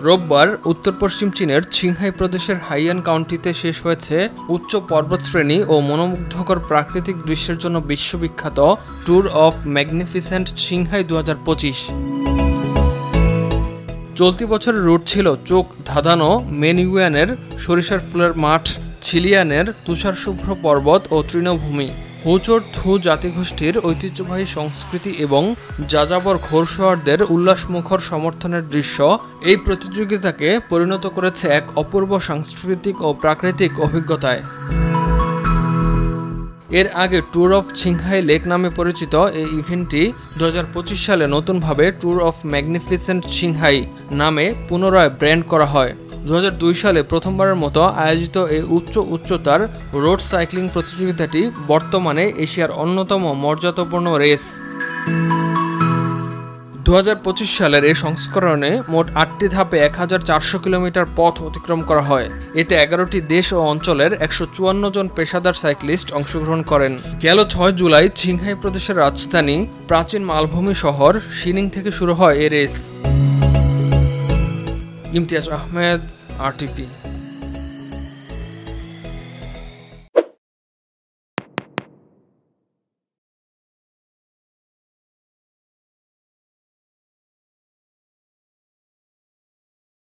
রোববার উত্তর পশ্চিম চীনের চিংহাই প্রদেশের হাইয়ান কাউন্টিতে শেষ হয়েছে উচ্চ পর্বতশ্রেণী ও মনোমুগ্ধকর প্রাকৃতিক দৃশ্যের জন্য বিশ্ববিখ্যাত ট্যুর অফ ম্যাগনিফিসেন্ট চিংহাই 2025। চলতি বছরের রুট ছিল চোখ ধাঁধানো মেনইউয়ানের সরিষার ফুলের মাঠ, ছিলিয়ানের তুষারশুভ্র পর্বত ও তৃণভূমি, হুচোর থু জাতিগোষ্ঠীর ঐতিহ্যবাহী সংস্কৃতি এবং যাযাবর ঘোড়সওয়ারদের উল্লাসমুখর সমর্থনের দৃশ্য এই প্রতিযোগিতাকে পরিণত করেছে এক অপূর্ব সাংস্কৃতিক ও প্রাকৃতিক অভিজ্ঞতায়। এর আগে ট্যুর অফ চিংহাই লেক নামে পরিচিত এই ইভেন্টটি 2025 সালে নতুনভাবে ট্যুর অফ ম্যাগনিফিসেন্ট চিংহাই নামে পুনরায় ব্র্যান্ড করা হয়। 2002 সালে প্রথমবারের মতো আয়োজিত এই উচ্চতার রোড সাইক্লিং প্রতিযোগিতাটি বর্তমানে এশিয়ার অন্যতম মর্যাদাপূর্ণ রেস। 2025 সালের এই সংস্করণে মোট 8টি ধাপে 1400 কিলোমিটার পথ অতিক্রম করা হয়। এতে 11টি দেশ ও অঞ্চলের 154 জন পেশাদার সাইক্লিস্ট অংশগ্রহণ করেন। গেল 6 জুলাই চিংহাই প্রদেশের রাজধানী প্রাচীন মালভূমি শহর শিনিং থেকে শুরু হয় এই রেস। ইমতিয়াজ আহমেদ, RTV।